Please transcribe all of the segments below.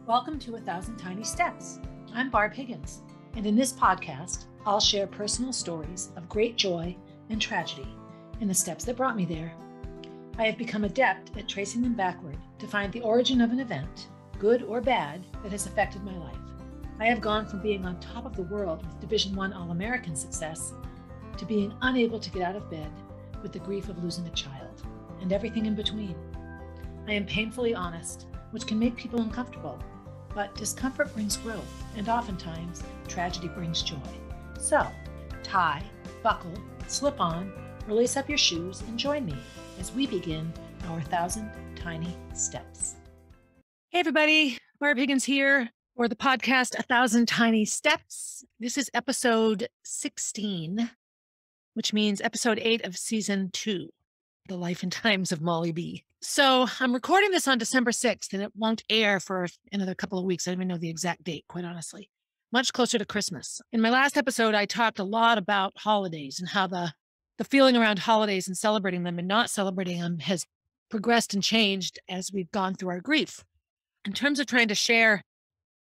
Welcome to 1,000 Tiny Steps. I'm Barb Higgins, and in this podcast, I'll share personal stories of great joy and tragedy and the steps that brought me there. I have become adept at tracing them backward to find the origin of an event, good or bad, that has affected my life. I have gone from being on top of the world with Division I All-American success to being unable to get out of bed with the grief of losing a child and everything in between. I am painfully honest, which can make people uncomfortable, but discomfort brings growth, and oftentimes tragedy brings joy. So, tie, buckle, slip on, release up your shoes, and join me as we begin our 1,000 Tiny Steps. Hey everybody, Barb Higgins here for the podcast 1,000 Tiny Steps. This is episode 16, which means episode 8 of season 2, The Life and Times of Molly B. So I'm recording this on December 6th, and it won't air for another couple of weeks. I don't even know the exact date, quite honestly. Much closer to Christmas. In my last episode, I talked a lot about holidays and how the feeling around holidays and celebrating them and not celebrating them has progressed and changed as we've gone through our grief. In terms of trying to share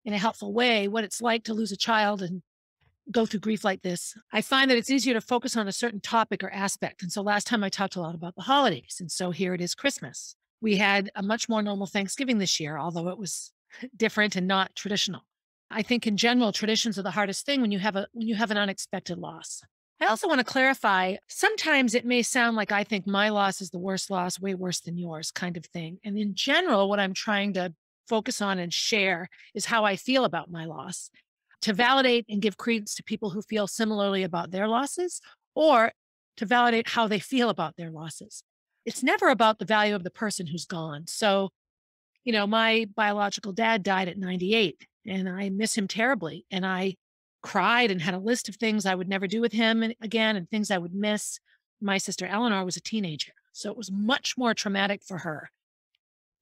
in a helpful way what it's like to lose a child and go through grief like this, I find that it's easier to focus on a certain topic or aspect. And so last time I talked a lot about the holidays. And so here it is, Christmas. We had a much more normal Thanksgiving this year, although it was different and not traditional. I think in general, traditions are the hardest thing when you have an unexpected loss. I also want to clarify, sometimes it may sound like I think my loss is the worst loss, way worse than yours kind of thing. And in general, what I'm trying to focus on and share is how I feel about my loss, to validate and give credence to people who feel similarly about their losses, or to validate how they feel about their losses. It's never about the value of the person who's gone. So, my biological dad died at 98, and I miss him terribly. And I cried and had a list of things I would never do with him again and things I would miss. My sister Eleanor was a teenager, so it was much more traumatic for her.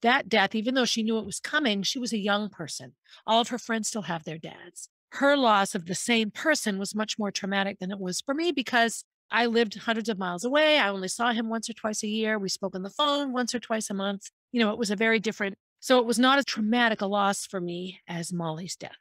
That death, even though she knew it was coming, she was a young person. All of her friends still have their dads. Her loss of the same person was much more traumatic than it was for me because I lived hundreds of miles away. I only saw him once or twice a year. We spoke on the phone once or twice a month. It was a very different, so it was not as traumatic a loss for me as Molly's death.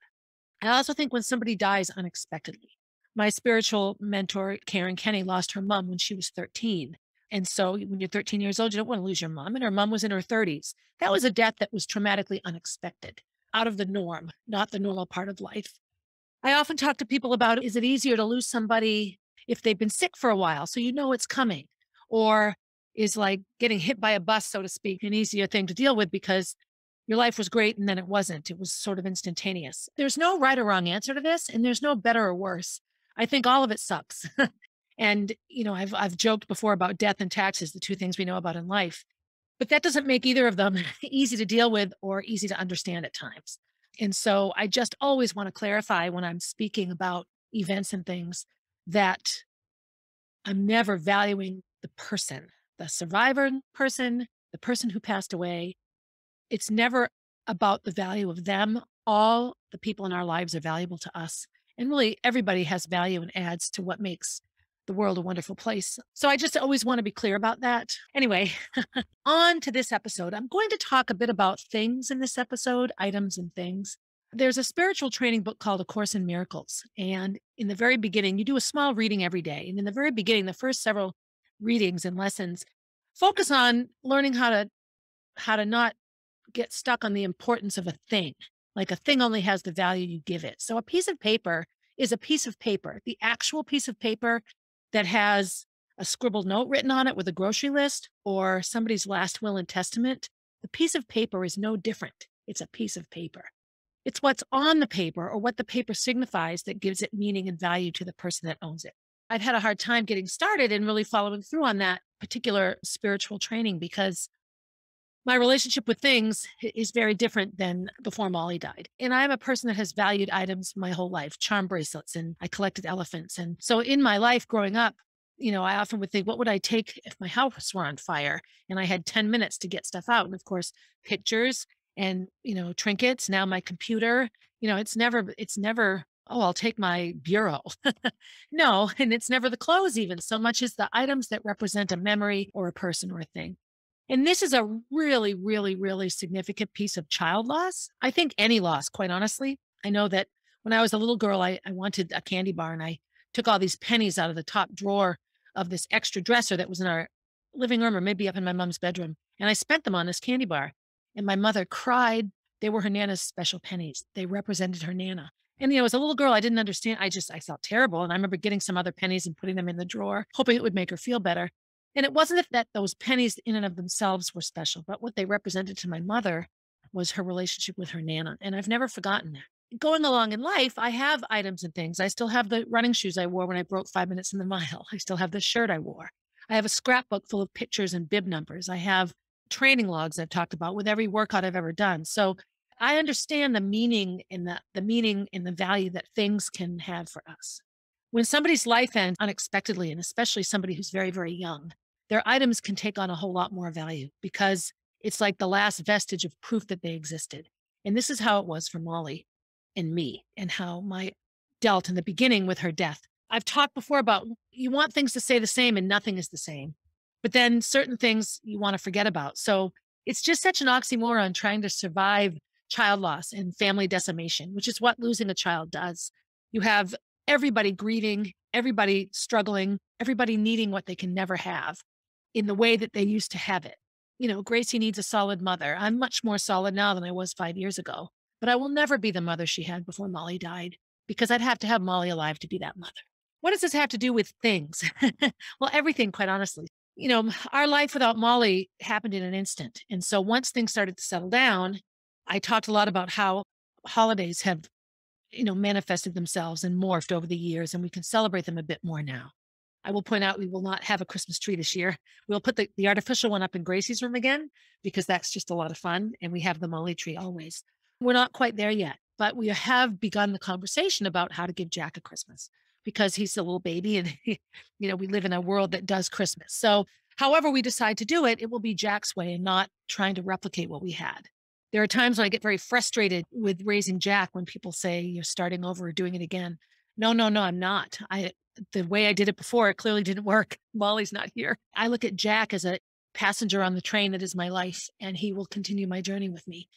I also think when somebody dies unexpectedly, my spiritual mentor, Karen Kenny, lost her mom when she was 13. And so when you're 13 years old, you don't want to lose your mom. And her mom was in her 30s. That was a death that was traumatically unexpected, out of the norm, not the normal part of life. I often talk to people about, is it easier to lose somebody if they've been sick for a while, so you know it's coming? Or is like getting hit by a bus, so to speak, an easier thing to deal with because your life was great and then it wasn't. It was sort of instantaneous. There's no right or wrong answer to this, and there's no better or worse. I think all of it sucks. And, I've joked before about death and taxes, the two things we know about in life, but that doesn't make either of them easy to deal with or easy to understand at times. And so I just always want to clarify when I'm speaking about events and things that I'm never valuing the person, the survivor person, the person who passed away. It's never about the value of them. All the people in our lives are valuable to us. And really, everybody has value and adds to what makes the world a wonderful place. So I just always want to be clear about that. Anyway, on to this episode. I'm going to talk a bit about things in this episode, items and things. There's a spiritual training book called A Course in Miracles. And in the very beginning, you do a small reading every day. And in the very beginning, the first several readings and lessons focus on learning how to not get stuck on the importance of a thing. Like a thing only has the value you give it. So a piece of paper is a piece of paper. The actual piece of paper that has a scribbled note written on it with a grocery list or somebody's last will and testament, the piece of paper is no different. It's a piece of paper. It's what's on the paper or what the paper signifies that gives it meaning and value to the person that owns it. I've had a hard time getting started and really following through on that particular spiritual training because my relationship with things is very different than before Molly died. And I'm a person that has valued items my whole life, charm bracelets, and I collected elephants. And so in my life growing up, I often would think, what would I take if my house were on fire and I had 10 minutes to get stuff out? And of course, pictures and, trinkets, now my computer, it's never, oh, I'll take my bureau. No, and it's never the clothes even, so much as the items that represent a memory or a person or a thing. And this is a really, really, really significant piece of child loss. I think any loss, quite honestly. I know that when I was a little girl, I wanted a candy bar and I took all these pennies out of the top drawer of this extra dresser that was in our living room or maybe up in my mom's bedroom. And I spent them on this candy bar. And my mother cried. They were her Nana's special pennies. They represented her Nana. And, as a little girl, I didn't understand. I felt terrible. And I remember getting some other pennies and putting them in the drawer, hoping it would make her feel better. And it wasn't that those pennies in and of themselves were special, but what they represented to my mother was her relationship with her Nana. And I've never forgotten that. Going along in life, I have items and things. I still have the running shoes I wore when I broke 5 minutes in the mile. I still have the shirt I wore. I have a scrapbook full of pictures and bib numbers. I have training logs I've talked about with every workout I've ever done. So I understand the meaning in the meaning and the value that things can have for us. When somebody's life ends unexpectedly, and especially somebody who's very, very young, their items can take on a whole lot more value because it's like the last vestige of proof that they existed. And this is how it was for Molly and me, and how my dealt in the beginning with her death. I've talked before about you want things to stay the same and nothing is the same, but then certain things you want to forget about. So it's just such an oxymoron trying to survive child loss and family decimation, which is what losing a child does. You have everybody grieving, everybody struggling, everybody needing what they can never have in the way that they used to have it. Gracie needs a solid mother. I'm much more solid now than I was 5 years ago, but I will never be the mother she had before Molly died because I'd have to have Molly alive to be that mother. What does this have to do with things? Well, everything, quite honestly. Our life without Molly happened in an instant. And so once things started to settle down, I talked a lot about how holidays have, manifested themselves and morphed over the years, and we can celebrate them a bit more now. I will point out we will not have a Christmas tree this year. We'll put the artificial one up in Gracie's room again because that's just a lot of fun. And we have the Molly tree always. We're not quite there yet, but we have begun the conversation about how to give Jack a Christmas because he's a little baby and, we live in a world that does Christmas. So however we decide to do it, it will be Jack's way and not trying to replicate what we had. There are times when I get very frustrated with raising Jack when people say you're starting over or doing it again. No, I'm not. The way I did it before, it clearly didn't work. Molly's not here. I look at Jack as a passenger on the train that is my life, and he will continue my journey with me.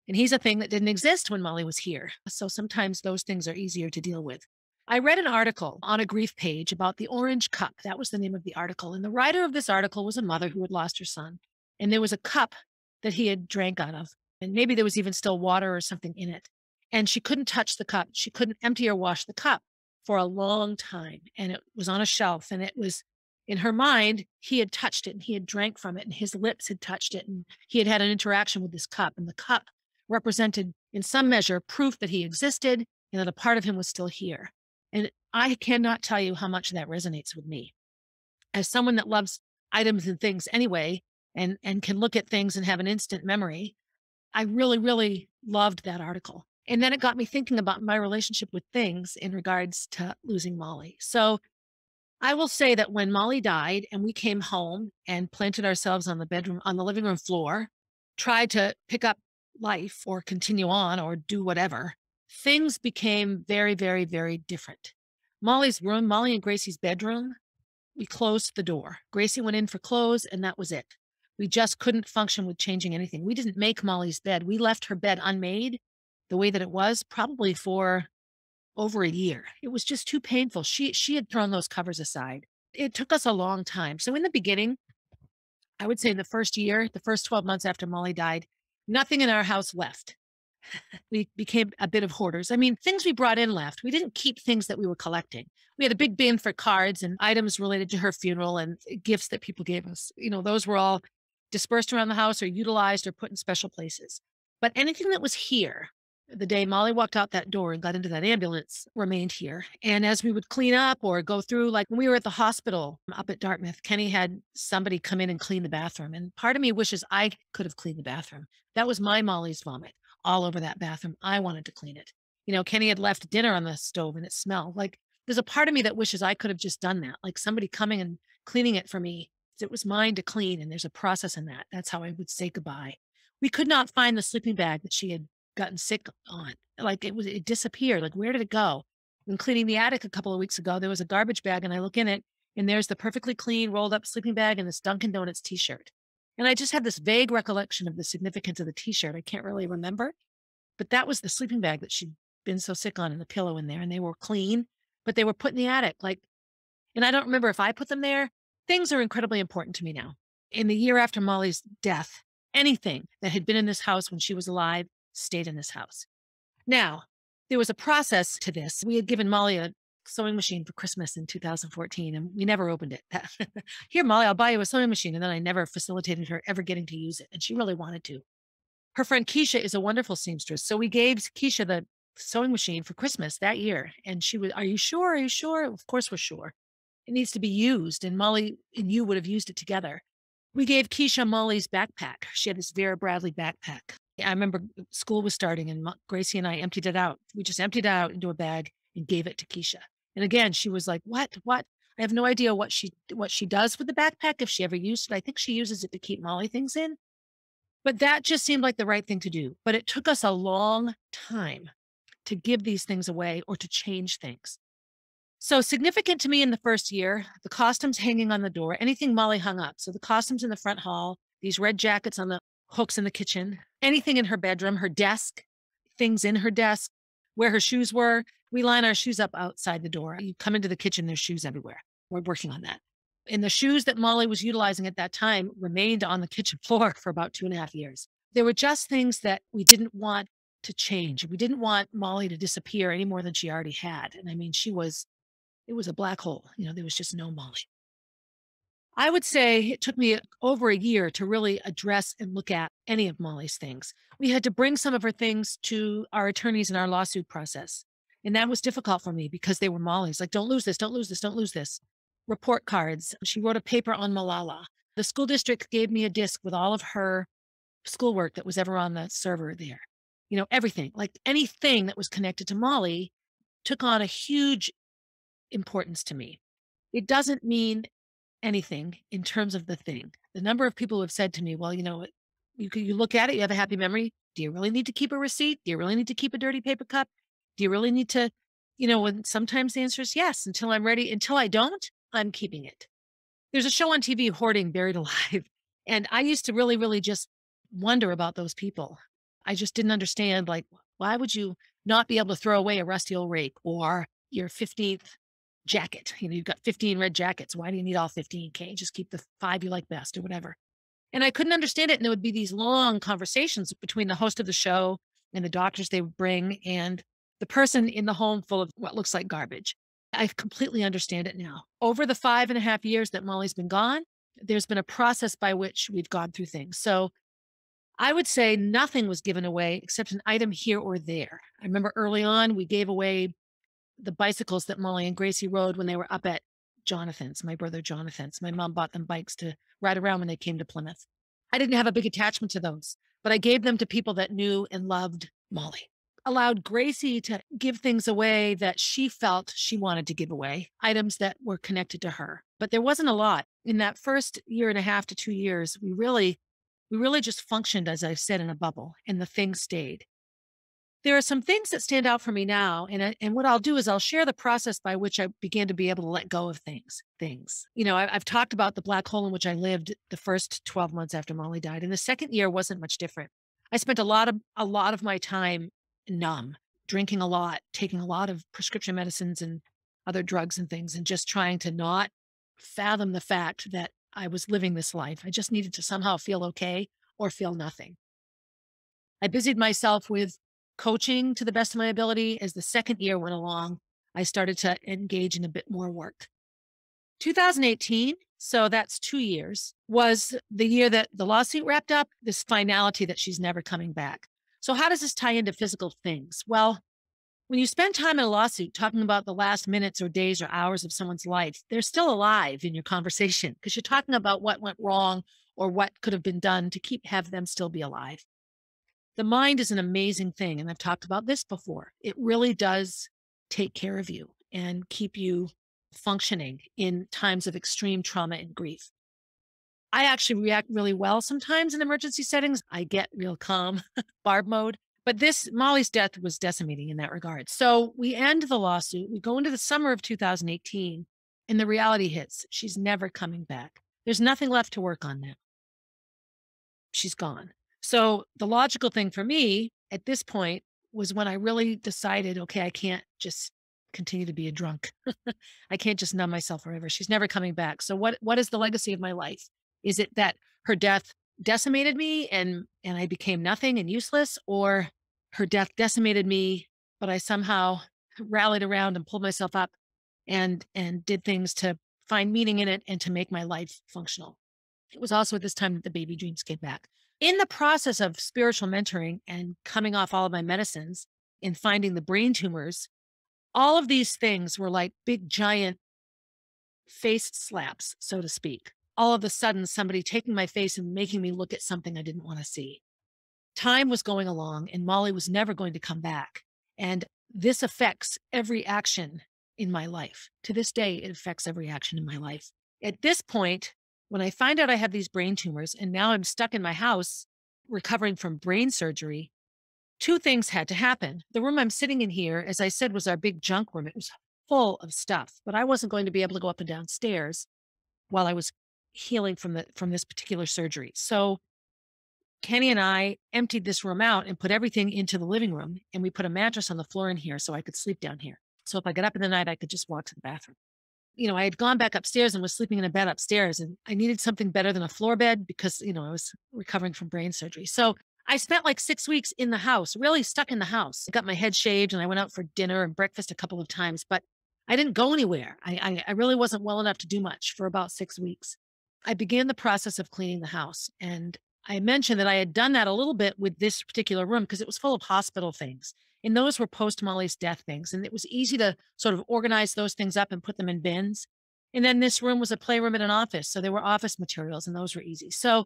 And he's a thing that didn't exist when Molly was here. So sometimes those things are easier to deal with. I read an article on a grief page about the orange cup. That was the name of the article. And the writer of this article was a mother who had lost her son. And there was a cup that he had drank out of. And maybe there was even still water or something in it. And she couldn't touch the cup. She couldn't empty or wash the cup for a long time. And it was on a shelf. And it was in her mind, he had touched it and he had drank from it and his lips had touched it. And he had had an interaction with this cup. And the cup represented, in some measure, proof that he existed and that a part of him was still here. And I cannot tell you how much that resonates with me. As someone that loves items and things anyway, and can look at things and have an instant memory, I really, really loved that article. And then it got me thinking about my relationship with things in regards to losing Molly. So I will say that when Molly died and we came home and planted ourselves on the living room floor, tried to pick up life or continue on or do whatever, things became very, very, very different. Molly's room, Molly and Gracie's bedroom, we closed the door. Gracie went in for clothes and that was it. We just couldn't function with changing anything. We didn't make Molly's bed. We left her bed unmade the way that it was probably for over a year. It was just too painful. She had thrown those covers aside. It took us a long time. So in the beginning, I would say in the first year, the first 12 months after Molly died, nothing in our house left. We became a bit of hoarders. I mean, things we brought in left. We didn't keep things that we were collecting. We had a big bin for cards and items related to her funeral and gifts that people gave us. Those were all dispersed around the house or utilized or put in special places. But anything that was here, the day Molly walked out that door and got into that ambulance, remained here. And as we would clean up or go through, like when we were at the hospital up at Dartmouth, Kenny had somebody come in and clean the bathroom. And part of me wishes I could have cleaned the bathroom. That was my Molly's vomit all over that bathroom. I wanted to clean it. Kenny had left dinner on the stove and it smelled like there's a part of me that wishes I could have just done that. Like somebody coming and cleaning it for me. It was mine to clean. And there's a process in that. That's how I would say goodbye. We could not find the sleeping bag that she had gotten sick on. Like it disappeared. Like, where did it go? When cleaning the attic a couple of weeks ago, there was a garbage bag and I look in it and there's the perfectly clean rolled up sleeping bag and this Dunkin' Donuts t-shirt. And I just had this vague recollection of the significance of the t-shirt. I can't really remember, but that was the sleeping bag that she'd been so sick on and the pillow in there. And they were clean, but they were put in the attic. And I don't remember if I put them there. Things are incredibly important to me now. In the year after Molly's death, anything that had been in this house when she was alive stayed in this house. Now, there was a process to this. We had given Molly a sewing machine for Christmas in 2014, and we never opened it. Here, Molly, I'll buy you a sewing machine. And then I never facilitated her ever getting to use it. And she really wanted to. Her friend Keisha is a wonderful seamstress. So we gave Keisha the sewing machine for Christmas that year. And she was, are you sure? Are you sure? Of course we're sure. It needs to be used. And Molly and you would have used it together. We gave Keisha Molly's backpack. She had this Vera Bradley backpack. I remember school was starting and Gracie and I emptied it out. We just emptied it out into a bag and gave it to Keisha. And again, she was like, what? I have no idea what she does with the backpack, if she ever used it. I think she uses it to keep Molly things in. But that just seemed like the right thing to do. But it took us a long time to give these things away or to change things. So significant to me in the first year, the costumes hanging on the door, anything Molly hung up. So the costumes in the front hall, these red jackets on the hooks in the kitchen, anything in her bedroom, her desk, things in her desk, where her shoes were. We line our shoes up outside the door. You come into the kitchen, there's shoes everywhere. We're working on that. And the shoes that Molly was utilizing at that time remained on the kitchen floor for about 2.5 years. There were just things that we didn't want to change. We didn't want Molly to disappear any more than she already had. And I mean, it was a black hole. There was just no Molly. I would say it took me over a year to really address and look at any of Molly's things. We had to bring some of her things to our attorneys in our lawsuit process. And that was difficult for me because they were Molly's. Like, don't lose this, don't lose this, don't lose this. Report cards. She wrote a paper on Malala. The school district gave me a disc with all of her schoolwork that was ever on the server there. Everything, like anything that was connected to Molly took on a huge importance to me. It doesn't mean anything in terms of the thing. The number of people who have said to me, well, you look at it, you have a happy memory. Do you really need to keep a receipt? Do you really need to keep a dirty paper cup? Do you really need to, and sometimes the answer is yes, until I'm ready. Until I don't, I'm keeping it. There's a show on TV, Hoarding Buried Alive. And I used to really, really just wonder about those people. I just didn't understand, like, why would you not be able to throw away a rusty old rake or your 15th jacket? You've got 15 red jackets. Why do you need all 15? Can't you just keep the 5 you like best or whatever? And I couldn't understand it. And there would be these long conversations between the host of the show and the doctors they would bring and the person in the home full of what looks like garbage. I completely understand it now. Over the 5.5 years that Molly's been gone, there's been a process by which we've gone through things. So I would say nothing was given away except an item here or there. I remember early on, we gave away the bicycles that Molly and Gracie rode when they were up at Jonathan's, my brother Jonathan's. My mom bought them bikes to ride around when they came to Plymouth. I didn't have a big attachment to those, but I gave them to people that knew and loved Molly. Allowed Gracie to give things away that she felt she wanted to give away, items that were connected to her. But there wasn't a lot. In that first 1.5 to 2 years, we really just functioned, as I said, in a bubble, and the things stayed. There are some things that stand out for me now, and what I'll do is I'll share the process by which I began to be able to let go of things. I've talked about the black hole in which I lived the first 12 months after Molly died, and the second year wasn't much different. I spent a lot of my time numb, drinking a lot, taking a lot of prescription medicines and other drugs and things, and just trying to not fathom the fact that I was living this life. I just needed to somehow feel okay or feel nothing. I busied myself with coaching to the best of my ability. As the second year went along, I started to engage in a bit more work. 2018, so that's 2 years, was the year that the lawsuit wrapped up, this finality that she's never coming back. So how does this tie into physical things? Well, when you spend time in a lawsuit talking about the last minutes or days or hours of someone's life, they're still alive in your conversation because you're talking about what went wrong or what could have been done to have them still be alive. The mind is an amazing thing, and I've talked about this before. It really does take care of you and keep you functioning in times of extreme trauma and grief. I actually react really well sometimes in emergency settings. I get real calm, Barb mode. But Molly's death was decimating in that regard. So we end the lawsuit. We go into the summer of 2018, and the reality hits. She's never coming back. There's nothing left to work on now. she's gone. So the logical thing for me at this point was when I really decided, okay, I can't just continue to be a drunk. I can't just numb myself forever. She's never coming back. So what is the legacy of my life? Is it that her death decimated me and I became nothing and useless, or her death decimated me, but I somehow rallied around and pulled myself up and did things to find meaning in it and to make my life functional. It was also at this time that the baby dreams came back. In the process of spiritual mentoring and coming off all of my medicines and finding the brain tumors, all of these things were like big, giant face slaps, so to speak. All of a sudden, somebody taking my face and making me look at something I didn't want to see. Time was going along and Molly was never going to come back. And this affects every action in my life. To this day, it affects every action in my life. At this point, when I find out I have these brain tumors and now I'm stuck in my house recovering from brain surgery, two things had to happen. The room I'm sitting in here, as I said, was our big junk room. It was full of stuff, but I wasn't going to be able to go up and down stairs while I was healing from this particular surgery. So Kenny and I emptied this room out and put everything into the living room, and we put a mattress on the floor in here so I could sleep down here. So if I got up in the night, I could just walk to the bathroom. I had gone back upstairs and was sleeping in a bed upstairs, and I needed something better than a floor bed because, I was recovering from brain surgery. So I spent like 6 weeks in the house, really stuck in the house. I got my head shaved and I went out for dinner and breakfast a couple of times, but I didn't go anywhere. I really wasn't well enough to do much for about 6 weeks. I began the process of cleaning the house. And I mentioned that I had done that a little bit with this particular room because it was full of hospital things. And those were post Molly's death things. And it was easy to sort of organize those things up and put them in bins. And then this room was a playroom and an office. So there were office materials and those were easy. So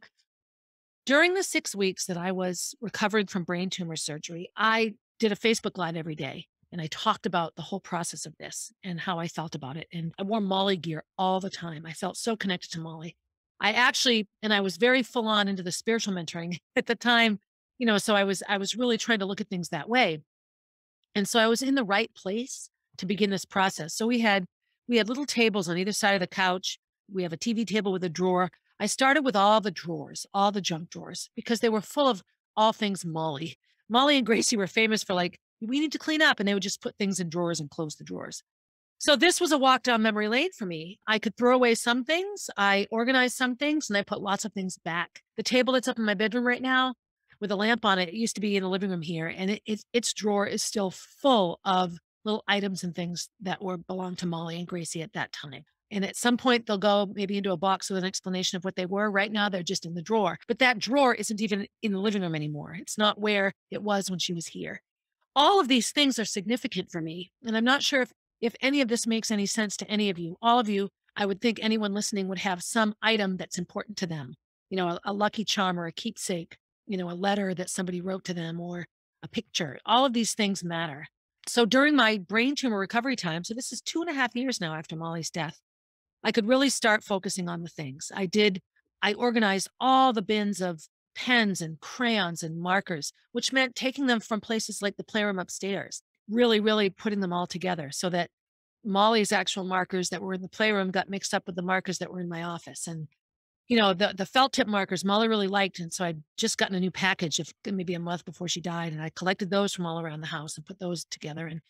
during the 6 weeks that I was recovering from brain tumor surgery, I did a Facebook Live every day. And I talked about the whole process of this and how I felt about it. And I wore Molly gear all the time. I felt so connected to Molly. I was very full on into the spiritual mentoring at the time, so I was really trying to look at things that way. And so I was in the right place to begin this process. So we had little tables on either side of the couch. We have a TV table with a drawer. I started with all the drawers, all the junk drawers, because they were full of all things Molly. Molly and Gracie were famous for like, we need to clean up. And they would just put things in drawers and close the drawers. So this was a walk down memory lane for me. I could throw away some things. I organized some things and I put lots of things back. The table that's up in my bedroom right now with a lamp on it, it used to be in the living room here. And its drawer is still full of little items and things that belonged to Molly and Gracie at that time. And at some point they'll go maybe into a box with an explanation of what they were. Right now, they're just in the drawer, but that drawer isn't even in the living room anymore. It's not where it was when she was here. All of these things are significant for me. And I'm not sure if any of this makes any sense to any of you. All of you, I would think anyone listening would have some item that's important to them. A lucky charm or a keepsake, a letter that somebody wrote to them or a picture. All of these things matter. So during my brain tumor recovery time, so this is 2.5 years now after Molly's death, I could really start focusing on the things. I organized all the bins of pens and crayons and markers, which meant taking them from places like the playroom upstairs, really, really putting them all together so that Molly's actual markers that were in the playroom got mixed up with the markers that were in my office. And, the felt tip markers Molly really liked. And so I'd just gotten a new package of maybe a month before she died. And I collected those from all around the house and put those together. And,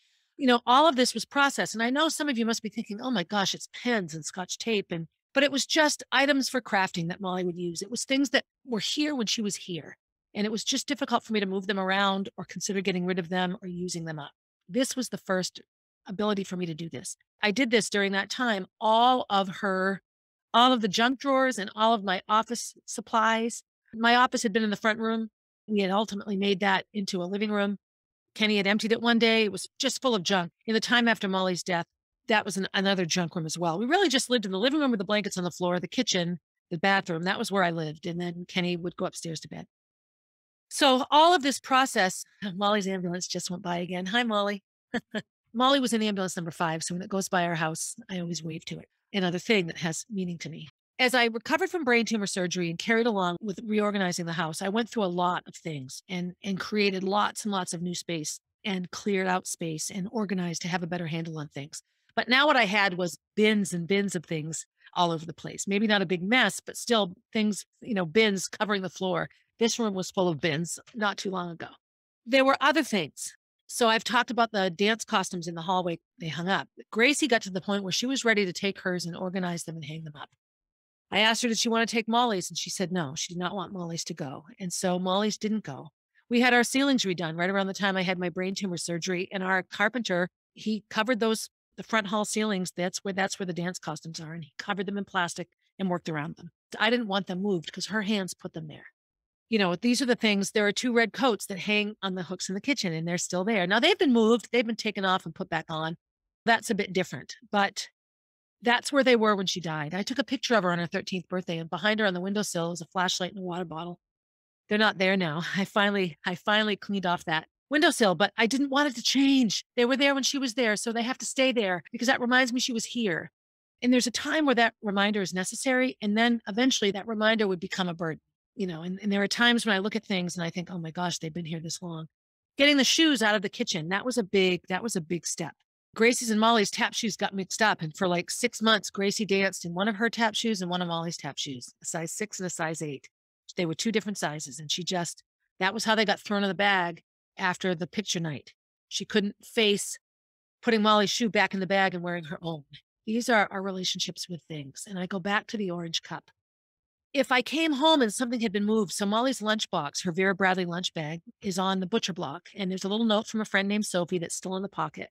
all of this was processed. And I know some of you must be thinking, oh my gosh, it's pens and Scotch tape. But it was just items for crafting that Molly would use. It was things that were here when she was here. And it was just difficult for me to move them around or consider getting rid of them or using them up. This was the first ability for me to do this. I did this during that time. All of the junk drawers and all of my office supplies. My office had been in the front room. We had ultimately made that into a living room. Kenny had emptied it one day. It was just full of junk. In the time after Molly's death, that was another junk room as well. We really just lived in the living room with the blankets on the floor, the kitchen, the bathroom. That was where I lived. And then Kenny would go upstairs to bed. So all of this process, Molly's ambulance just went by again. Hi, Molly. Molly was in ambulance number 5. So when it goes by our house, I always wave to it. Another thing that has meaning to me. As I recovered from brain tumor surgery and carried along with reorganizing the house, I went through a lot of things and created lots and lots of new space and cleared out space and organized to have a better handle on things. But now what I had was bins and bins of things all over the place. Maybe not a big mess, but still things, bins covering the floor, This room was full of bins not too long ago. There were other things. So I've talked about the dance costumes in the hallway they hung up. Gracie got to the point where she was ready to take hers and organize them and hang them up. I asked her, did she want to take Molly's? And she said no, she did not want Molly's to go. And so Molly's didn't go. We had our ceilings redone right around the time I had my brain tumor surgery. And our carpenter, he covered the front hall ceilings. That's where the dance costumes are. And he covered them in plastic and worked around them. I didn't want them moved because her hands put them there. These are the things. There are 2 red coats that hang on the hooks in the kitchen, and they're still there. Now they've been moved. They've been taken off and put back on. That's a bit different, but that's where they were when she died. I took a picture of her on her 13th birthday, and behind her on the windowsill was a flashlight and a water bottle. They're not there now. I finally cleaned off that windowsill, but I didn't want it to change. They were there when she was there, so they have to stay there because that reminds me she was here. And there's a time where that reminder is necessary, and then eventually that reminder would become a burden. And there are times when I look at things and I think, oh my gosh, they've been here this long. Getting the shoes out of the kitchen, that was a big step. Gracie's and Molly's tap shoes got mixed up. And for like 6 months, Gracie danced in one of her tap shoes and one of Molly's tap shoes, a size 6 and a size 8. They were 2 different sizes. And that was how they got thrown in the bag after the picture night. She couldn't face putting Molly's shoe back in the bag and wearing her own. These are our relationships with things. And I go back to the orange cup. If I came home and something had been moved, so Molly's lunchbox, her Vera Bradley lunch bag, is on the butcher block. And there's a little note from a friend named Sophie that's still in the pocket.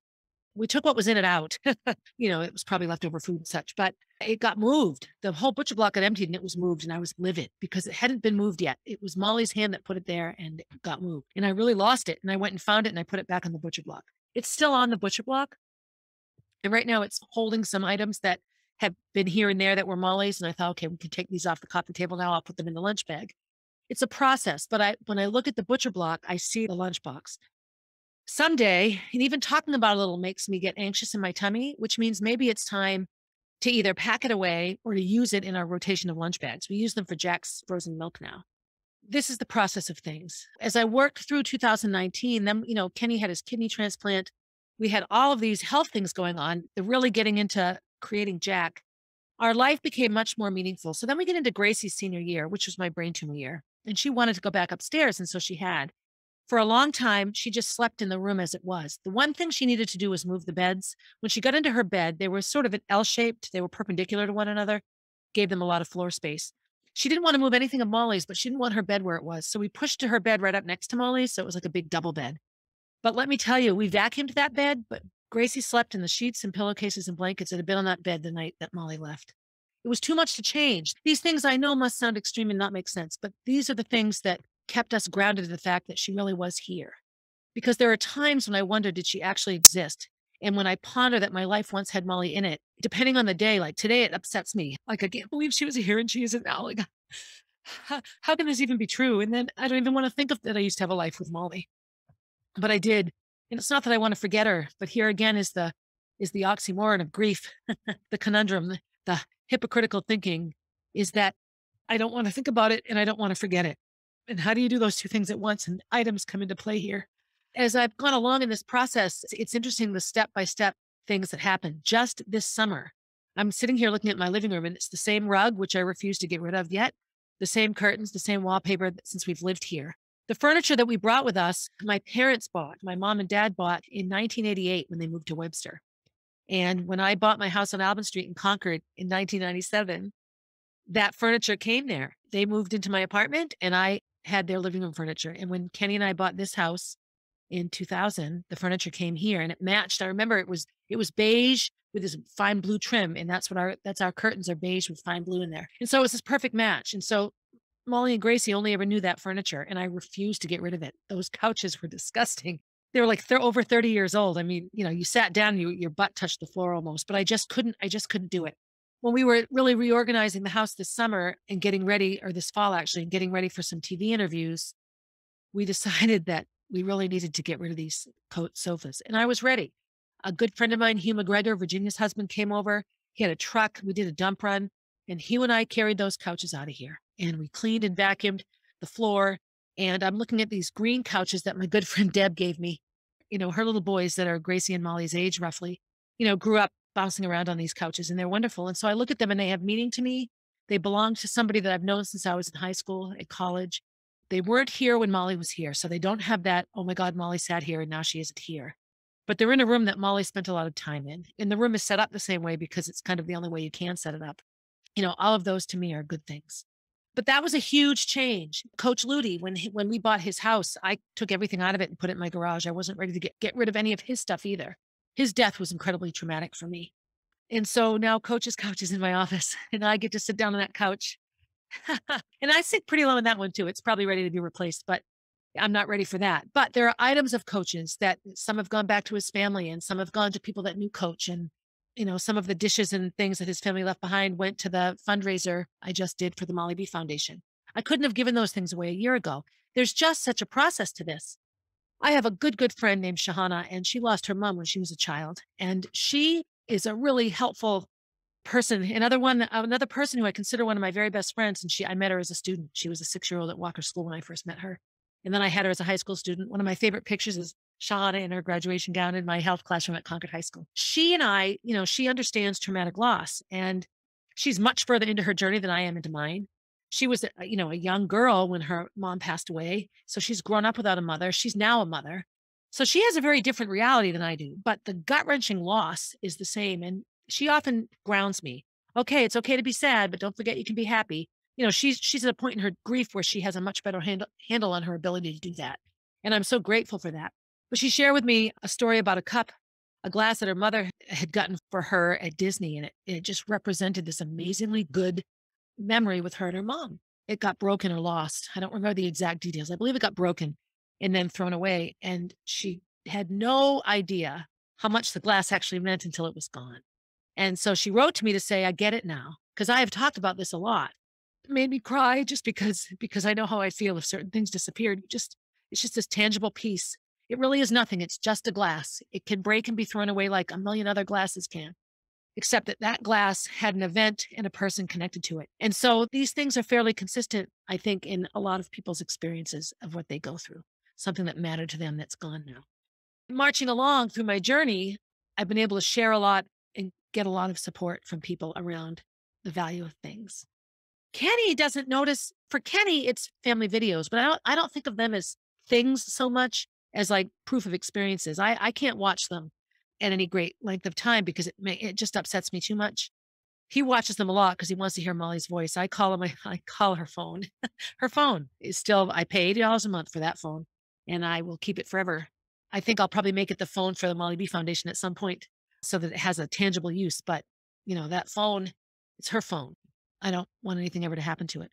We took what was in it out. It was probably leftover food and such, but it got moved. The whole butcher block got emptied and it was moved. And I was livid because it hadn't been moved yet. It was Molly's hand that put it there and it got moved. And I really lost it. And I went and found it and I put it back on the butcher block. It's still on the butcher block. And right now it's holding some items that have been here and there that were Molly's. And I thought, okay, we can take these off the coffee table now. I'll put them in the lunch bag. It's a process, but when I look at the butcher block, I see the lunchbox. Someday, and even talking about it a little makes me get anxious in my tummy, which means maybe it's time to either pack it away or to use it in our rotation of lunch bags. We use them for Jack's frozen milk now. This is the process of things. As I worked through 2019, then, Kenny had his kidney transplant. We had all of these health things going on. They're really getting into creating Jack. Our life became much more meaningful. So then we get into Gracie's senior year, which was my brain tumor year. And she wanted to go back upstairs. And so she had. For a long time, she just slept in the room as it was. The one thing she needed to do was move the beds. When she got into her bed, they were sort of an L-shaped. They were perpendicular to one another, gave them a lot of floor space. She didn't want to move anything of Molly's, but she didn't want her bed where it was. So we pushed her bed right up next to Molly's. So it was like a big double bed. But let me tell you, we vacuumed that bed, but Gracie slept in the sheets and pillowcases and blankets that had been on that bed the night that Molly left. It was too much to change. These things I know must sound extreme and not make sense, but these are the things that kept us grounded in the fact that she really was here. Because there are times when I wonder, did she actually exist? And when I ponder that my life once had Molly in it, depending on the day, like today, it upsets me. Like, I can't believe she was here and she isn't now. Like, how can this even be true? And then I don't even want to think of that I used to have a life with Molly. But I did. And it's not that I want to forget her, but here again is the oxymoron of grief, the conundrum, the hypocritical thinking is that I don't want to think about it and I don't want to forget it. And how do you do those 2 things at once? And items come into play here. As I've gone along in this process, it's interesting the step-by-step things that happen. Just this summer, I'm sitting here looking at my living room and it's the same rug, which I refuse to get rid of yet, the same curtains, the same wallpaper since we've lived here. The furniture that we brought with us, my parents bought, my mom and dad bought in 1988 when they moved to Webster. And when I bought my house on Albin Street in Concord in 1997, that furniture came there. They moved into my apartment and I had their living room furniture. And when Kenny and I bought this house in 2000, the furniture came here and it matched. I remember it was beige with this fine blue trim. And that's our curtains are beige with fine blue in there. And so it was this perfect match. And so Molly and Gracie only ever knew that furniture and I refused to get rid of it. Those couches were disgusting. They were like, they're over 30 years old. I mean, you sat down, your butt touched the floor almost, but I just couldn't do it. When we were really reorganizing the house this summer and getting ready, or this fall actually, and getting ready for some TV interviews, we decided that we really needed to get rid of these coat sofas. And I was ready. A good friend of mine, Hugh McGregor, Virginia's husband, came over. He had a truck. We did a dump run. And Hugh and I carried those couches out of here. And we cleaned and vacuumed the floor. And I'm looking at these green couches that my good friend Deb gave me. Her little boys that are Gracie and Molly's age, roughly, grew up bouncing around on these couches and they're wonderful. And so I look at them and they have meaning to me. They belong to somebody that I've known since I was in high school, at college. They weren't here when Molly was here. So they don't have that, oh my God, Molly sat here and now she isn't here. But they're in a room that Molly spent a lot of time in. And the room is set up the same way because it's kind of the only way you can set it up. All of those to me are good things. But that was a huge change. Coach Ludi, when we bought his house, I took everything out of it and put it in my garage. I wasn't ready to get rid of any of his stuff either. His death was incredibly traumatic for me. And so now Coach's couch is in my office and I get to sit down on that couch. And I sit pretty low in that one too. It's probably ready to be replaced, but I'm not ready for that. But there are items of Coach's that some have gone back to his family and some have gone to people that knew Coach. And, some of the dishes and things that his family left behind went to the fundraiser I just did for the Molly B Foundation. I couldn't have given those things away a year ago. There's just such a process to this. I have a good friend named Shahana, and she lost her mom when she was a child. And she is a really helpful person. Another person who I consider one of my very best friends. And I met her as a student. She was a 6-year-old at Walker School when I first met her. And then I had her as a high school student. One of my favorite pictures is Shahana in her graduation gown in my health classroom at Concord High School. She and I, she understands traumatic loss, and she's much further into her journey than I am into mine. She was, a young girl when her mom passed away. So she's grown up without a mother. She's now a mother. So she has a very different reality than I do, but the gut-wrenching loss is the same. And she often grounds me. Okay, it's okay to be sad, but don't forget you can be happy. She's at a point in her grief where she has a much better handle on her ability to do that. And I'm so grateful for that. But she shared with me a story about a glass that her mother had gotten for her at Disney. And it just represented this amazingly good memory with her and her mom. It got broken or lost. I don't remember the exact details. I believe it got broken and then thrown away. And she had no idea how much the glass actually meant until it was gone. And so she wrote to me to say, I get it now, because I have talked about this a lot. It made me cry just because I know how I feel if certain things disappeared. It's just this tangible piece. It really is nothing. It's just a glass. It can break and be thrown away like a million other glasses can, except that glass had an event and a person connected to it. And so these things are fairly consistent, I think, in a lot of people's experiences of what they go through, something that mattered to them that's gone now. Marching along through my journey, I've been able to share a lot and get a lot of support from people around the value of things. Kenny doesn't notice. For Kenny, it's family videos, but I don't think of them as things so much as like proof of experiences. I can't watch them at any great length of time because it just upsets me too much. He watches them a lot because he wants to hear Molly's voice. I call her phone. Her phone is still, I pay $80 a month for that phone, and I will keep it forever. I think I'll probably make it the phone for the Molly B Foundation at some point so that it has a tangible use. But, that phone, it's her phone. I don't want anything ever to happen to it.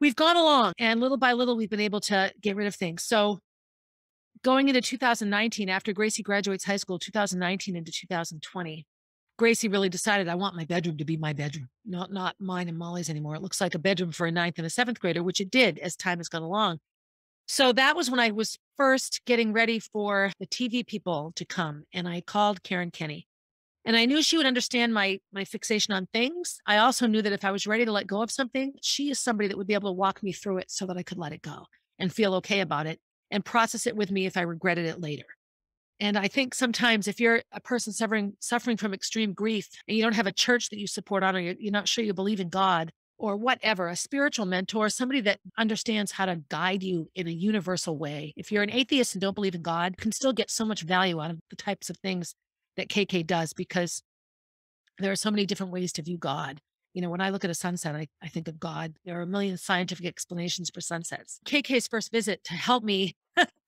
We've gone along, and little by little, we've been able to get rid of things. So going into 2019, after Gracie graduates high school, 2019 into 2020, Gracie really decided, I want my bedroom to be my bedroom, not mine and Molly's anymore. It looks like a bedroom for a 9th and a 7th grader, which it did as time has gone along. So that was when I was first getting ready for the TV people to come, and I called Karen Kenny. And I knew she would understand my fixation on things. I also knew that if I was ready to let go of something, she is somebody that would be able to walk me through it so that I could let it go and feel okay about it and process it with me if I regretted it later. And I think sometimes if you're a person suffering from extreme grief and you don't have a church that you support on, or you're not sure you believe in God or whatever, a spiritual mentor, somebody that understands how to guide you in a universal way. If you're an atheist and don't believe in God, you can still get so much value out of the types of things that KK does, because there are so many different ways to view God. When I look at a sunset, I think of God. There are a million scientific explanations for sunsets. KK's first visit to help me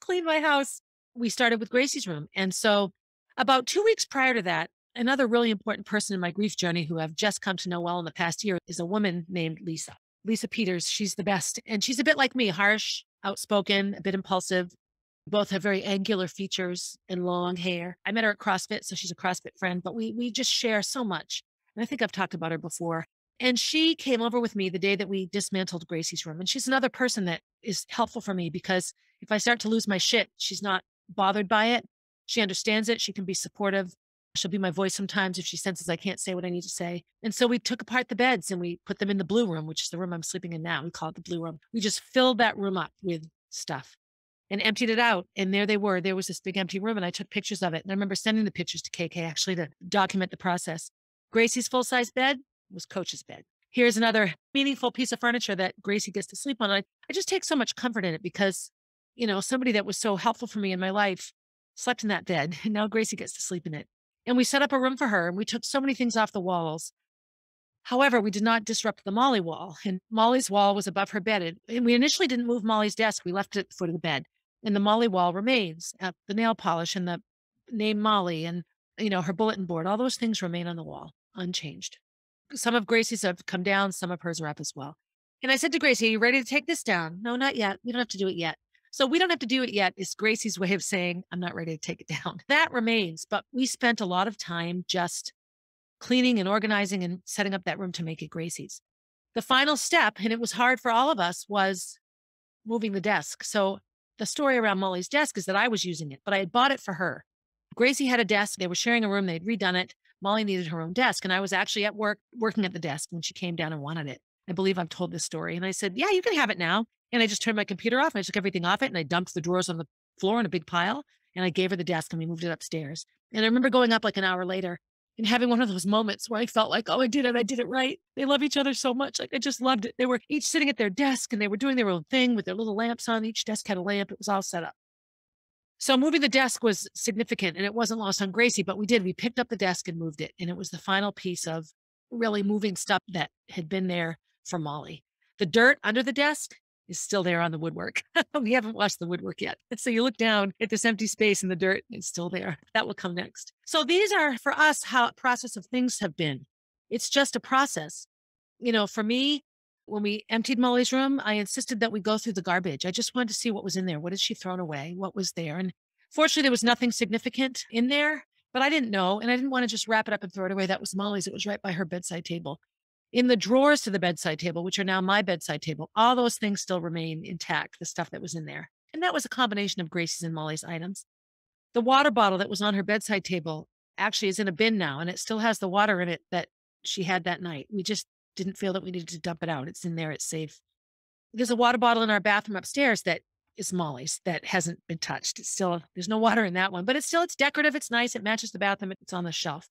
clean my house, we started with Gracie's room. And so about 2 weeks prior to that, another really important person in my grief journey who I've just come to know well in the past year is a woman named Lisa. Lisa Peters. She's the best. And she's a bit like me, harsh, outspoken, a bit impulsive. Both have very angular features and long hair. I met her at CrossFit, so she's a CrossFit friend, but we just share so much. And I think I've talked about her before. And she came over with me the day that we dismantled Gracie's room. And she's another person that is helpful for me, because if I start to lose my shit, she's not bothered by it. She understands it. She can be supportive. She'll be my voice sometimes if she senses I can't say what I need to say. And so we took apart the beds and we put them in the blue room, which is the room I'm sleeping in now. We call it the blue room. We just filled that room up with stuff and emptied it out. And there they were. There was this big empty room, and I took pictures of it. And I remember sending the pictures to KK actually to document the process. Gracie's full-size bed was Coach's bed. Here's another meaningful piece of furniture that Gracie gets to sleep on. I just take so much comfort in it because, somebody that was so helpful for me in my life slept in that bed, and now Gracie gets to sleep in it. And we set up a room for her, and we took so many things off the walls. However, we did not disrupt the Molly wall, and Molly's wall was above her bed. And we initially didn't move Molly's desk. We left it at the foot of the bed, and the Molly wall remains. The nail polish and the name Molly and, her bulletin board, all those things remain on the wall unchanged. Some of Gracie's have come down, some of hers are up as well. And I said to Gracie, are you ready to take this down? No, not yet. We don't have to do it yet. So we don't have to do it yet is Gracie's way of saying, I'm not ready to take it down. That remains, but we spent a lot of time just cleaning and organizing and setting up that room to make it Gracie's. The final step, and it was hard for all of us, was moving the desk. So the story around Molly's desk is that I was using it, but I had bought it for her. Gracie had a desk. They were sharing a room. They'd redone it. Molly needed her own desk. And I was actually at work working at the desk when she came down and wanted it. I believe I've told this story. And I said, yeah, you can have it now. And I just turned my computer off and I took everything off it and I dumped the drawers on the floor in a big pile. And I gave her the desk and we moved it upstairs. And I remember going up like an hour later and having one of those moments where I felt like, oh, I did it. I did it right. They love each other so much. Like I just loved it. They were each sitting at their desk and they were doing their own thing with their little lamps on. Each desk had a lamp. It was all set up. So moving the desk was significant and it wasn't lost on Gracie, but we did. We picked up the desk and moved it. And it was the final piece of really moving stuff that had been there for Molly. The dirt under the desk is still there on the woodwork. We haven't washed the woodwork yet. So you look down at this empty space and the dirt is still there. That will come next. So these are for us how a process of things have been. It's just a process. For me, when we emptied Molly's room, I insisted that we go through the garbage. I just wanted to see what was in there. What had she thrown away? What was there? And fortunately, there was nothing significant in there, but I didn't know. And I didn't want to just wrap it up and throw it away. That was Molly's. It was right by her bedside table. In the drawers to the bedside table, which are now my bedside table, all those things still remain intact, the stuff that was in there. And that was a combination of Gracie's and Molly's items. The water bottle that was on her bedside table actually is in a bin now, and it still has the water in it that she had that night. We just didn't feel that we needed to dump it out. It's in there. It's safe. There's a water bottle in our bathroom upstairs that is Molly's that hasn't been touched. It's still, there's no water in that one, but it's decorative. It's nice. It matches the bathroom. It's on the shelf.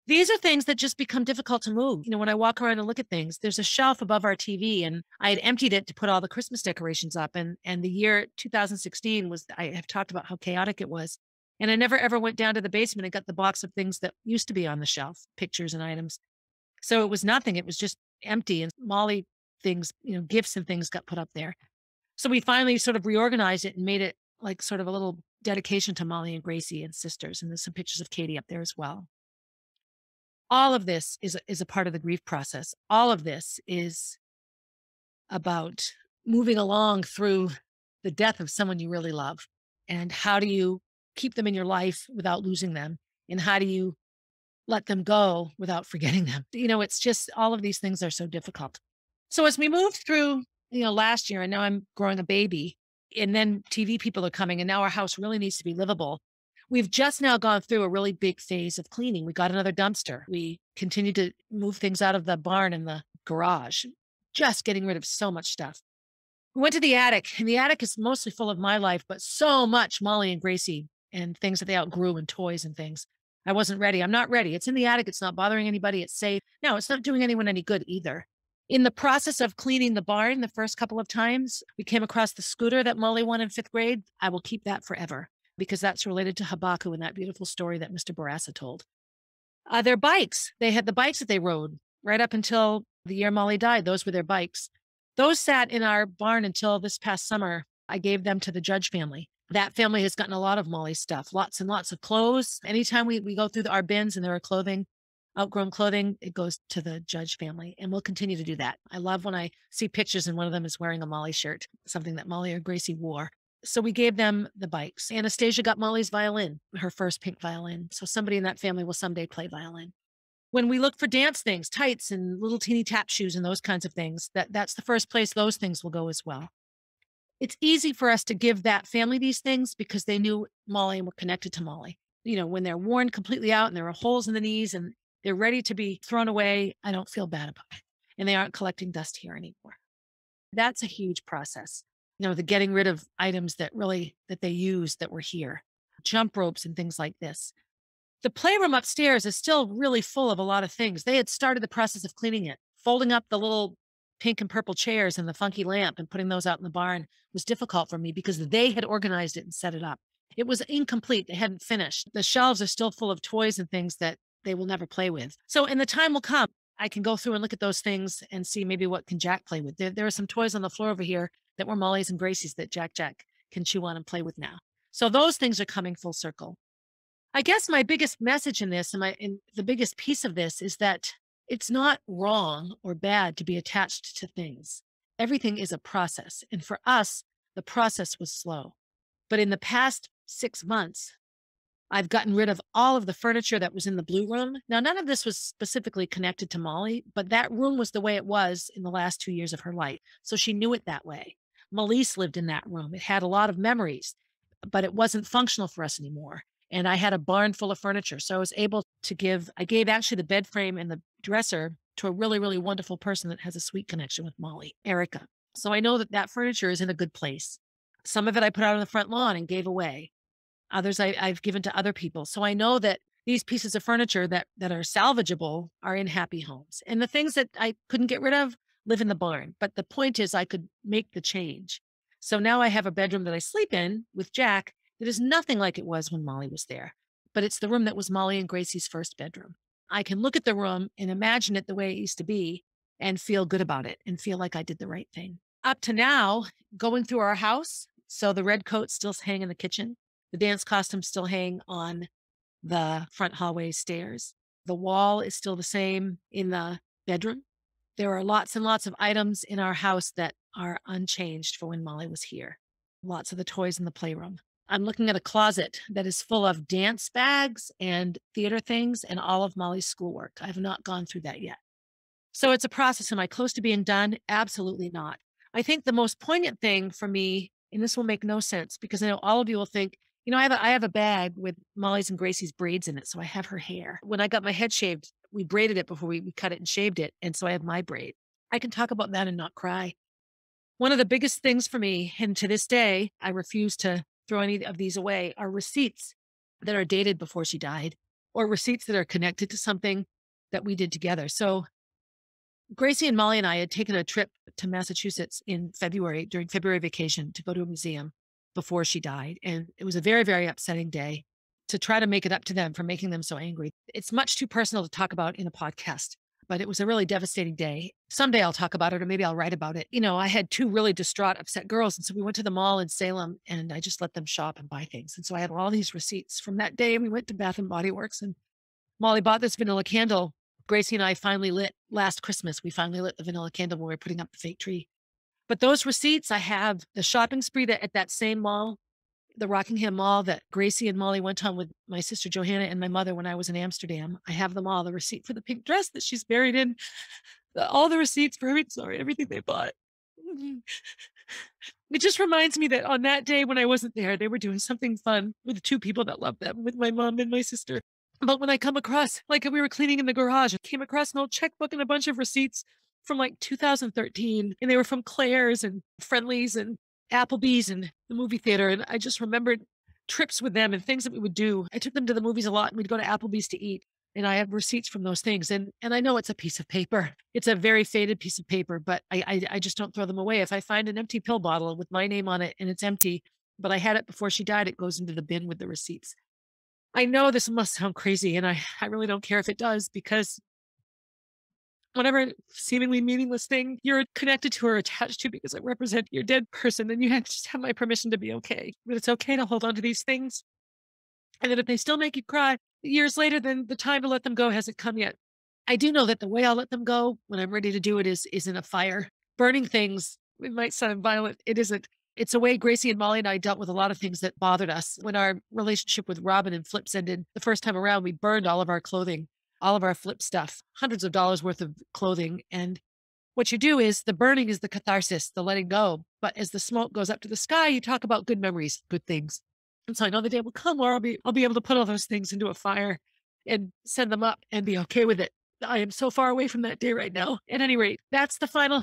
These are things that just become difficult to move. When I walk around and look at things, there's a shelf above our TV and I had emptied it to put all the Christmas decorations up. And the year 2016 I have talked about how chaotic it was. And I never ever went down to the basement and got the box of things that used to be on the shelf, pictures and items. So it was nothing. It was just empty and Molly things, gifts and things got put up there. So we finally sort of reorganized it and made it like sort of a little dedication to Molly and Gracie and sisters. And there's some pictures of Katie up there as well. All of this is a part of the grief process. All of this is about moving along through the death of someone you really love. And how do you keep them in your life without losing them? And how do you let them go without forgetting them? It's just all of these things are so difficult. So as we moved through, last year, and now I'm growing a baby, and then TV people are coming, and now our house really needs to be livable. We've just now gone through a really big phase of cleaning. We got another dumpster. We continue to move things out of the barn and the garage, just getting rid of so much stuff. We went to the attic, and the attic is mostly full of my life, but so much Molly and Gracie and things that they outgrew and toys and things. I wasn't ready. I'm not ready. It's in the attic. It's not bothering anybody. It's safe. No, it's not doing anyone any good either. In the process of cleaning the barn, the first couple of times, we came across the scooter that Molly won in 5th grade. I will keep that forever because that's related to Habakkuk and that beautiful story that Mr. Barassa told. Their bikes. They had the bikes that they rode right up until the year Molly died. Those were their bikes. Those sat in our barn until this past summer. I gave them to the Judge family. That family has gotten a lot of Molly's stuff, lots and lots of clothes. Anytime we go through our bins and there are outgrown clothing, it goes to the Judge family. And we'll continue to do that. I love when I see pictures and one of them is wearing a Molly shirt, something that Molly or Gracie wore. So we gave them the bikes. Anastasia got Molly's violin, her first pink violin. So somebody in that family will someday play violin. When we look for dance things, tights and little teeny tap shoes and those kinds of things, that's the first place those things will go as well. It's easy for us to give that family these things because they knew Molly and were connected to Molly. When they're worn completely out and there are holes in the knees and they're ready to be thrown away, I don't feel bad about it. And they aren't collecting dust here anymore. That's a huge process. The getting rid of items that they used that were here, jump ropes and things like this. The playroom upstairs is still really full of a lot of things. They had started the process of cleaning it folding up the little pink and purple chairs and the funky lamp and putting those out in the barn was difficult for me because they had organized it and set it up. It was incomplete. They hadn't finished. The shelves are still full of toys and things that they will never play with. So, and the time will come. I can go through and look at those things and see maybe what can Jack play with. There are some toys on the floor over here that were Molly's and Gracie's that Jack can chew on and play with now. So those things are coming full circle. I guess my biggest message in this and the biggest piece of this is that it's not wrong or bad to be attached to things. Everything is a process. And for us, the process was slow. But in the past 6 months, I've gotten rid of all of the furniture that was in the blue room. Now, none of this was specifically connected to Molly, but that room was the way it was in the last 2 years of her life. So she knew it that way. Melise lived in that room. It had a lot of memories, but it wasn't functional for us anymore. And I had a barn full of furniture. So I was able to I gave actually the bed frame and the dresser to a really, really wonderful person that has a sweet connection with Molly, Erica. So I know that that furniture is in a good place. Some of it I put out on the front lawn and gave away. Others I've given to other people. So I know that these pieces of furniture that are salvageable are in happy homes. And the things that I couldn't get rid of live in the barn. But the point is I could make the change. So now I have a bedroom that I sleep in with Jack that is nothing like it was when Molly was there. But it's the room that was Molly and Gracie's first bedroom. I can look at the room and imagine it the way it used to be and feel good about it and feel like I did the right thing. Up to now, going through our house, so the red coats still hang in the kitchen. The dance costumes still hang on the front hallway stairs. The wall is still the same in the bedroom. There are lots and lots of items in our house that are unchanged for when Molly was here. Lots of the toys in the playroom. I'm looking at a closet that is full of dance bags and theater things and all of Molly's schoolwork. I have not gone through that yet. So it's a process. Am I close to being done? Absolutely not. I think the most poignant thing for me, and this will make no sense because I know all of you will think, I have a bag with Molly's and Gracie's braids in it. So I have her hair. When I got my head shaved, we braided it before we cut it and shaved it. And so I have my braid. I can talk about that and not cry. One of the biggest things for me, and to this day, I refuse to throw any of these away, are receipts that are dated before she died or receipts that are connected to something that we did together. So Gracie and Molly and I had taken a trip to Massachusetts in February, during February vacation, to go to a museum before she died. And it was a very, very upsetting day to try to make it up to them for making them so angry. It's much too personal to talk about in a podcast, but it was a really devastating day. Someday I'll talk about it, or maybe I'll write about it. I had two really distraught, upset girls. And so we went to the mall in Salem and I just let them shop and buy things. And so I had all these receipts from that day. And we went to Bath and Body Works and Molly bought this vanilla candle. Gracie and I finally lit last Christmas. We finally lit the vanilla candle when we were putting up the fake tree. But those receipts, I have the shopping spree at that same mall, the Rockingham Mall that Gracie and Molly went on with my sister Johanna and my mother when I was in Amsterdam. I have them all. The receipt for the pink dress that she's buried in, all the receipts for everything they bought. It just reminds me that on that day when I wasn't there, they were doing something fun with the two people that loved them, with my mom and my sister. But when I come across, like we were cleaning in the garage, I came across an old checkbook and a bunch of receipts from like 2013. And they were from Claire's and Friendly's and Applebee's and the movie theater. And I just remembered trips with them and things that we would do. I took them to the movies a lot and we'd go to Applebee's to eat. And I have receipts from those things. And I know it's a piece of paper. It's a very faded piece of paper, but I just don't throw them away. If I find an empty pill bottle with my name on it and it's empty, but I had it before she died, it goes into the bin with the receipts. I know this must sound crazy, and I really don't care if it does, because whatever seemingly meaningless thing you're connected to or attached to because I represent your dead person, then you just have my permission to be okay. But it's okay to hold on to these things. And that if they still make you cry years later, then the time to let them go hasn't come yet. I do know that the way I'll let them go when I'm ready to do it is in a fire. Burning things, it might sound violent. It isn't. It's a way Gracie and Molly and I dealt with a lot of things that bothered us. When our relationship with Robin and Flips ended the first time around, we burned all of our clothing, all of our Flip stuff, hundreds of dollars worth of clothing. And what you do is the burning is the catharsis, the letting go. But as the smoke goes up to the sky, you talk about good memories, good things. And so I know the day will come where I'll be able to put all those things into a fire and send them up and be okay with it. I am so far away from that day right now. At any rate, that's the final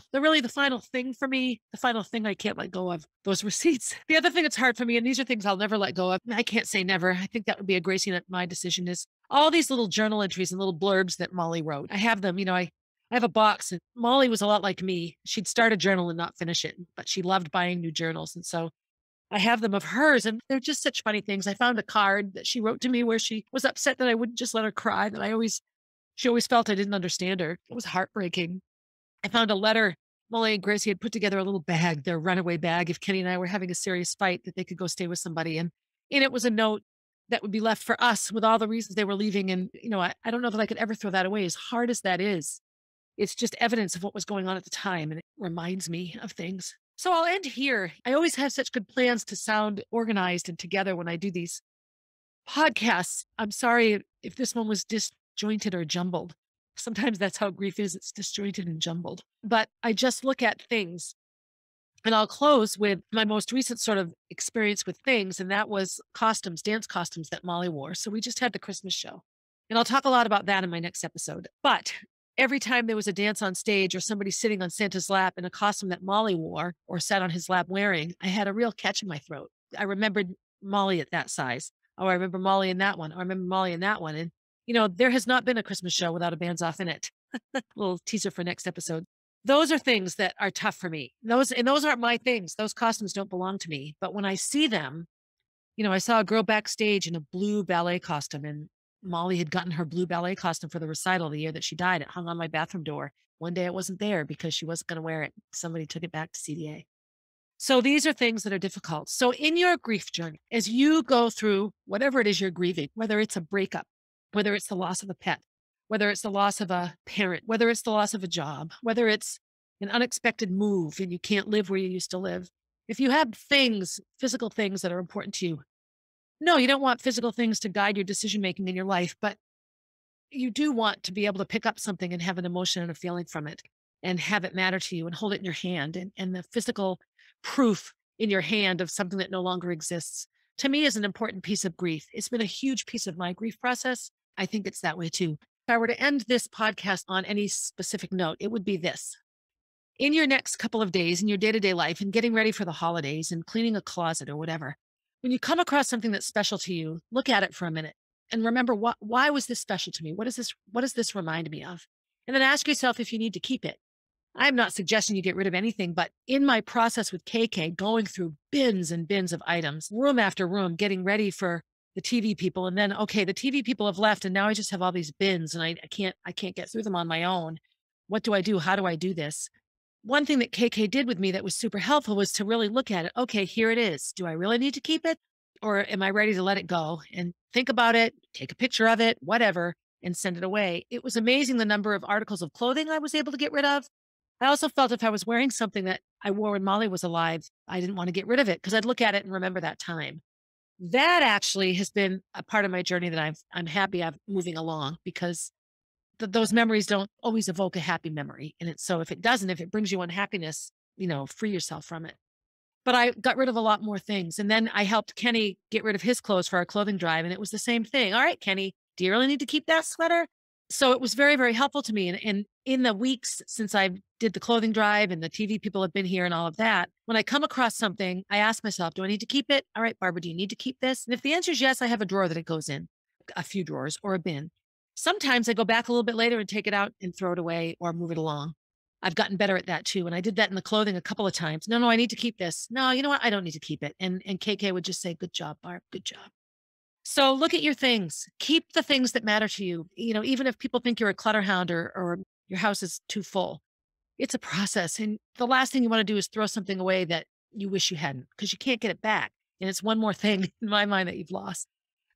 thing for me, the final thing I can't let go of, those receipts. The other thing that's hard for me, and these are things I'll never let go of. I can't say never. I think that would be a Gracie and my decision, is all these little journal entries and little blurbs that Molly wrote. I have them, I I have a box, and Molly was a lot like me. She'd start a journal and not finish it, but she loved buying new journals. And so I have them of hers, and they're just such funny things. I found a card that she wrote to me where she was upset that I wouldn't just let her cry, she always felt I didn't understand her. It was heartbreaking. I found a letter. Molly and Gracie had put together a little bag, their runaway bag, if Kenny and I were having a serious fight, that they could go stay with somebody. And in it was a note that would be left for us with all the reasons they were leaving. And, I don't know that I could ever throw that away, as hard as that is. It's just evidence of what was going on at the time, and it reminds me of things. So I'll end here. I always have such good plans to sound organized and together when I do these podcasts. I'm sorry if this one was disjointed or jumbled. Sometimes that's how grief is. It's disjointed and jumbled. But I just look at things. And I'll close with my most recent sort of experience with things, and that was costumes, dance costumes that Molly wore. So we just had the Christmas show. And I'll talk a lot about that in my next episode. But every time there was a dance on stage or somebody sitting on Santa's lap in a costume that Molly wore or sat on his lap wearing, I had a real catch in my throat. I remembered Molly at that size. Oh, I remember Molly in that one. I remember Molly in that one. And, there has not been a Christmas show without a bands off in it. Little teaser for next episode. Those are things that are tough for me. Those aren't my things. Those costumes don't belong to me. But when I see them, I saw a girl backstage in a blue ballet costume, and Molly had gotten her blue ballet costume for the recital the year that she died. It hung on my bathroom door. One day it wasn't there because she wasn't going to wear it. Somebody took it back to CDA. So these are things that are difficult. So in your grief journey, as you go through whatever it is you're grieving, whether it's a breakup, whether it's the loss of a pet, whether it's the loss of a parent, whether it's the loss of a job, whether it's an unexpected move and you can't live where you used to live. If you have things, physical things that are important to you, no, you don't want physical things to guide your decision-making in your life, but you do want to be able to pick up something and have an emotion and a feeling from it and have it matter to you and hold it in your hand, and the physical proof in your hand of something that no longer exists, to me, is an important piece of grief. It's been a huge piece of my grief process. I think it's that way too. If I were to end this podcast on any specific note, it would be this. In your next couple of days, in your day-to-day life, and getting ready for the holidays and cleaning a closet or whatever, when you come across something that's special to you, look at it for a minute and remember, why was this special to me? What does this remind me of? And then ask yourself if you need to keep it. I'm not suggesting you get rid of anything, but in my process with KK, going through bins and bins of items, room after room, getting ready for the TV people. And then, okay, the TV people have left and now I just have all these bins and I can't get through them on my own. What do I do? How do I do this? One thing that KK did with me that was super helpful was to really look at it. Okay, here it is. Do I really need to keep it? Or am I ready to let it go and think about it, take a picture of it, whatever, and send it away? It was amazing the number of articles of clothing I was able to get rid of. I also felt if I was wearing something that I wore when Molly was alive, I didn't want to get rid of it because I'd look at it and remember that time. That actually has been a part of my journey that I'm happy I'm moving along, because those memories don't always evoke a happy memory. And so if it doesn't, if it brings you unhappiness, free yourself from it. But I got rid of a lot more things. And then I helped Kenny get rid of his clothes for our clothing drive. And it was the same thing. All right, Kenny, do you really need to keep that sweater? So it was very, very helpful to me. And in the weeks since I did the clothing drive and the TV people have been here and all of that, when I come across something, I ask myself, do I need to keep it? All right, Barbara, do you need to keep this? And if the answer is yes, I have a drawer that it goes in, a few drawers or a bin. Sometimes I go back a little bit later and take it out and throw it away or move it along. I've gotten better at that too. And I did that in the clothing a couple of times. No, I need to keep this. No, you know what? I don't need to keep it. And KK would just say, good job, Barb, good job. So look at your things. Keep the things that matter to you. Even if people think you're a clutter hound or your house is too full, it's a process. And the last thing you want to do is throw something away that you wish you hadn't, because you can't get it back. And it's one more thing in my mind that you've lost.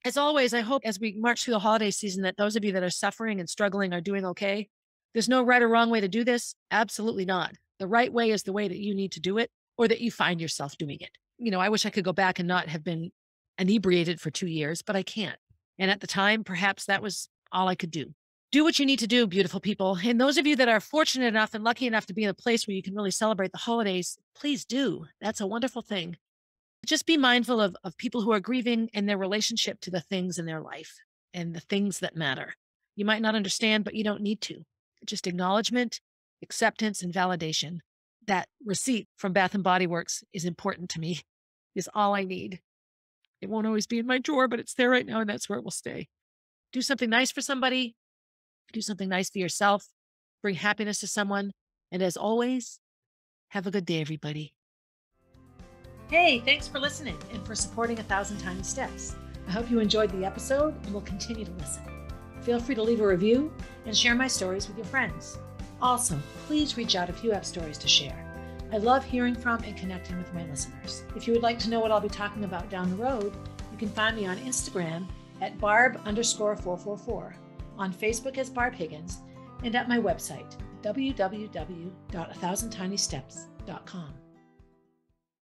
As always, I hope as we march through the holiday season that those of you that are suffering and struggling are doing okay. There's no right or wrong way to do this. Absolutely not. The right way is the way that you need to do it, or that you find yourself doing it. I wish I could go back and not have been inebriated for 2 years, but I can't. And at the time, perhaps that was all I could do. Do what you need to do, beautiful people. And those of you that are fortunate enough and lucky enough to be in a place where you can really celebrate the holidays, please do. That's a wonderful thing. Just be mindful of people who are grieving and their relationship to the things in their life and the things that matter. You might not understand, but you don't need to. Just acknowledgement, acceptance, and validation. That receipt from Bath and Body Works is important to me, is all I need. It won't always be in my drawer, but it's there right now, and that's where it will stay. Do something nice for somebody. Do something nice for yourself. bring happiness to someone. And as always, have a good day, everybody. Hey, thanks for listening and for supporting 1,000 Tiny Steps. I hope you enjoyed the episode and will continue to listen. Feel free to leave a review and share my stories with your friends. Also, please reach out if you have stories to share. I love hearing from and connecting with my listeners. If you would like to know what I'll be talking about down the road, you can find me on Instagram at Barb_444, on Facebook as Barb Higgins, and at my website, www.1000tinysteps.com.